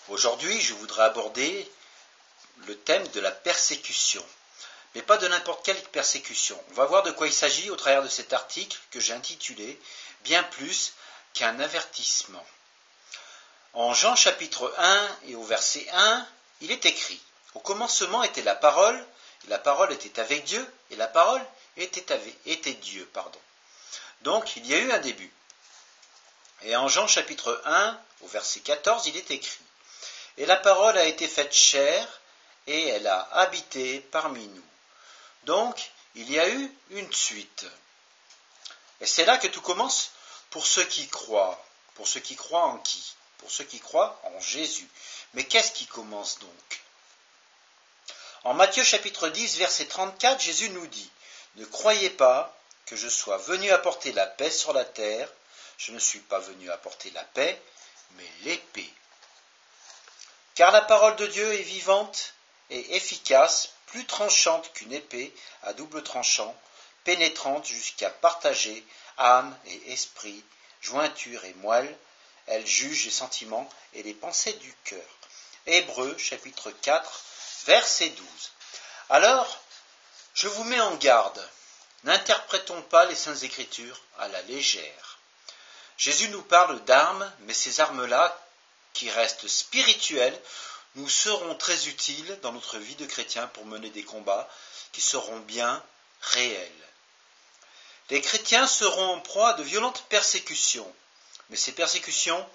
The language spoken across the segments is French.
Aujourd'hui, je voudrais aborder le thème de la persécution, mais pas de n'importe quelle persécution. On va voir de quoi il s'agit au travers de cet article que j'ai intitulé « Bien plus qu'un avertissement ». En Jean chapitre 1 et au verset 1, il est écrit « Au commencement était la parole, et la parole était avec Dieu, et la parole était Dieu. » Donc, il y a eu un début. Et en Jean chapitre 1, au verset 14, il est écrit « Et la parole a été faite chair, et elle a habité parmi nous. » Donc, il y a eu une suite. Et c'est là que tout commence pour ceux qui croient. Pour ceux qui croient en qui? Pour ceux qui croient en Jésus. Mais qu'est-ce qui commence donc? En Matthieu chapitre 10, verset 34, Jésus nous dit « Ne croyez pas que je sois venu apporter la paix sur la terre. Je ne suis pas venu apporter la paix, mais l'épée. Car la parole de Dieu est vivante et efficace, plus tranchante qu'une épée à double tranchant, pénétrante jusqu'à partager âme et esprit, jointure et moelle. Elle juge les sentiments et les pensées du cœur. » Hébreux chapitre 4, verset 12. Alors, je vous mets en garde. N'interprétons pas les Saintes Écritures à la légère. Jésus nous parle d'armes, mais ces armes-là, qui restent spirituelles, nous seront très utiles dans notre vie de chrétien pour mener des combats qui seront bien réels. Les chrétiens seront en proie à de violentes persécutions, mais ces persécutions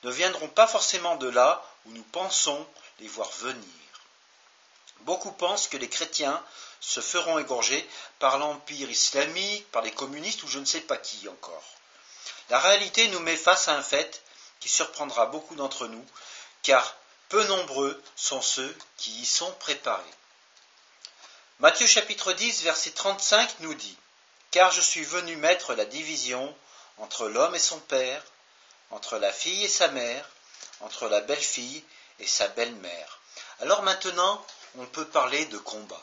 ne viendront pas forcément de là où nous pensons les voir venir. Beaucoup pensent que les chrétiens se feront égorger par l'empire islamique, par les communistes ou je ne sais pas qui encore. La réalité nous met face à un fait qui surprendra beaucoup d'entre nous, car peu nombreux sont ceux qui y sont préparés. Matthieu chapitre 10, verset 35 nous dit « Car je suis venu mettre la division entre l'homme et son père, entre la fille et sa mère, entre la belle-fille et sa belle-mère. » Alors maintenant, on peut parler de combat.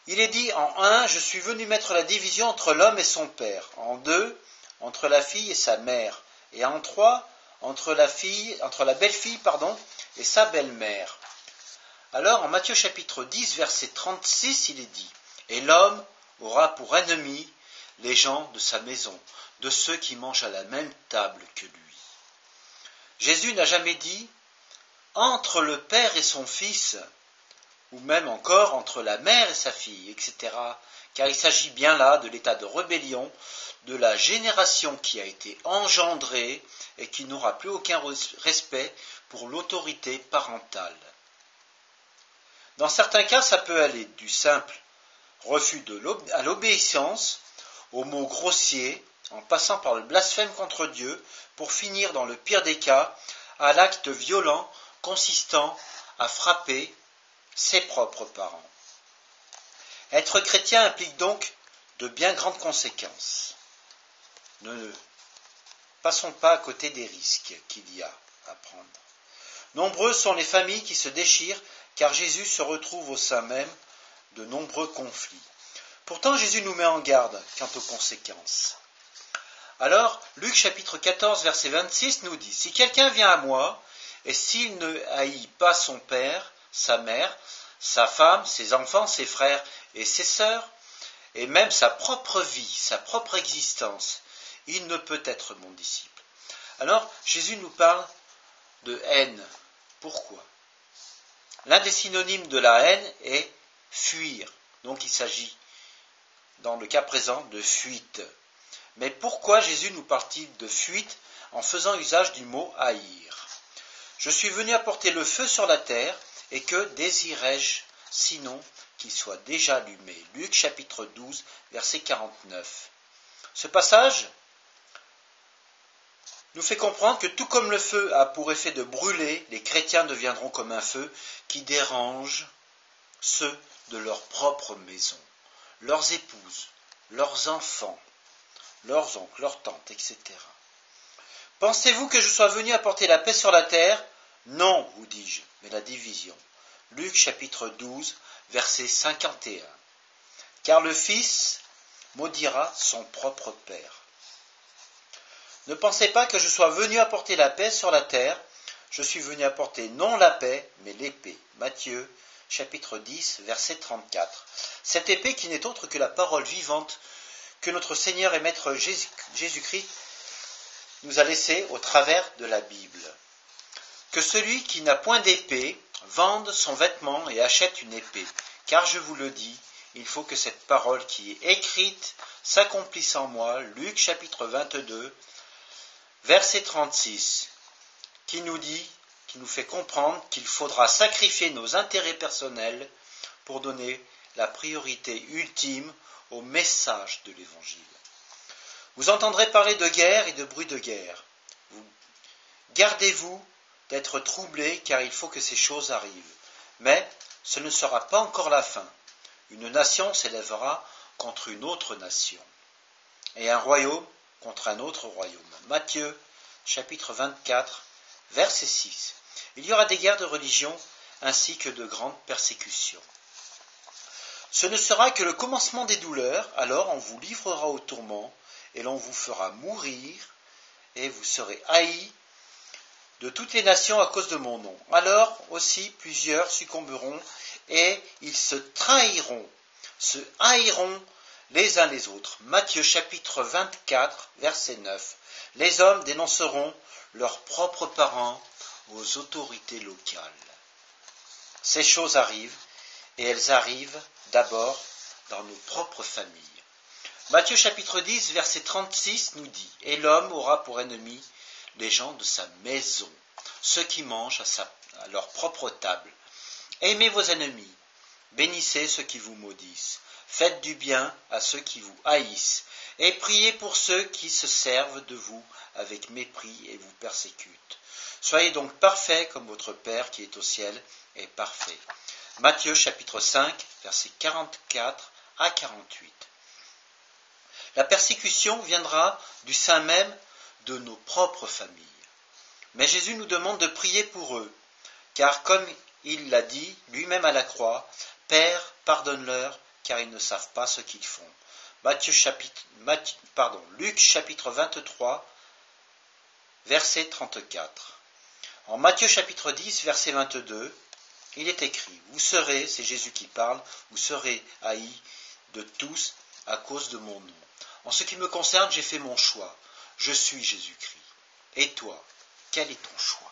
Il est dit en 1, je suis venu mettre la division entre l'homme et son père. En 2, entre la fille et sa mère. Et en 3, entre la belle-fille et sa belle-mère. Alors en Matthieu chapitre 10, verset 36, il est dit « Et l'homme aura pour ennemis les gens de sa maison, de ceux qui mangent à la même table que lui. » Jésus n'a jamais dit « entre le père et son fils » ou même encore entre la mère et sa fille, etc. Car il s'agit bien là de l'état de rébellion de la génération qui a été engendrée et qui n'aura plus aucun respect pour l'autorité parentale. Dans certains cas, ça peut aller du simple refus à l'obéissance, aux mots grossiers, en passant par le blasphème contre Dieu, pour finir dans le pire des cas, à l'acte violent consistant à frapper ses propres parents. Être chrétien implique donc de bien grandes conséquences. Ne passons pas à côté des risques qu'il y a à prendre. Nombreuses sont les familles qui se déchirent car Jésus se retrouve au sein même de nombreux conflits. Pourtant, Jésus nous met en garde quant aux conséquences. Alors, Luc chapitre 14, verset 26 nous dit « Si quelqu'un vient à moi, et s'il ne haït pas son père, sa mère, sa femme, ses enfants, ses frères et ses sœurs, et même sa propre vie, sa propre existence, il ne peut être mon disciple. » Alors, Jésus nous parle de haine. Pourquoi? L'un des synonymes de la haine est fuir. Donc il s'agit, dans le cas présent, de fuite. Mais pourquoi Jésus nous parle-t-il de fuite en faisant usage du mot haïr? Je suis venu apporter le feu sur la terre, et que désirais-je sinon qu'il soit déjà allumé? Luc chapitre 12, verset 49. Ce passage nous fait comprendre que tout comme le feu a pour effet de brûler, les chrétiens deviendront comme un feu qui dérange ceux de leur propre maison, leurs épouses, leurs enfants, leurs oncles, leurs tantes, etc. Pensez-vous que je sois venu apporter la paix sur la terre? Non, vous dis-je, mais la division. Luc chapitre 12, verset 51. Car le Fils maudira son propre Père. Ne pensez pas que je sois venu apporter la paix sur la terre. Je suis venu apporter non la paix, mais l'épée. Matthieu, chapitre 10, verset 34. Cette épée qui n'est autre que la parole vivante que notre Seigneur et Maître Jésus-Christ nous a laissée au travers de la Bible. Que celui qui n'a point d'épée vende son vêtement et achète une épée. Car je vous le dis, il faut que cette parole qui est écrite s'accomplisse en moi. Luc chapitre 22, verset 36, qui nous fait comprendre qu'il faudra sacrifier nos intérêts personnels pour donner la priorité ultime au message de l'Évangile. Vous entendrez parler de guerre et de bruit de guerre. Gardez-vous d'être troublés, car il faut que ces choses arrivent. Mais ce ne sera pas encore la fin. Une nation s'élèvera contre une autre nation, et un royaume contre un autre royaume. Matthieu, chapitre 24, verset 6. Il y aura des guerres de religion, ainsi que de grandes persécutions. Ce ne sera que le commencement des douleurs, alors on vous livrera au tourment, et l'on vous fera mourir, et vous serez haïs de toutes les nations à cause de mon nom. Alors aussi plusieurs succomberont, et ils se trahiront, se haïront les uns les autres. Matthieu chapitre 24, verset 9. Les hommes dénonceront leurs propres parents aux autorités locales. Ces choses arrivent, et elles arrivent d'abord dans nos propres familles. Matthieu chapitre 10, verset 36 nous dit « Et l'homme aura pour ennemi les gens de sa maison, ceux qui mangent à leur propre table. Aimez vos ennemis, bénissez ceux qui vous maudissent, faites du bien à ceux qui vous haïssent, et priez pour ceux qui se servent de vous avec mépris et vous persécutent. Soyez donc parfaits comme votre Père qui est au ciel est parfait. » Matthieu chapitre 5, versets 44 à 48. La persécution viendra du sein même de nos propres familles. Mais Jésus nous demande de prier pour eux, car comme il l'a dit lui-même à la croix, « Père, pardonne-leur, car ils ne savent pas ce qu'ils font. » Luc chapitre 23, verset 34. En Matthieu chapitre 10, verset 22, il est écrit « Vous serez, c'est Jésus qui parle, vous serez haïs de tous à cause de mon nom. En ce qui me concerne, j'ai fait mon choix. Je suis Jésus-Christ. Et toi, quel est ton choix ?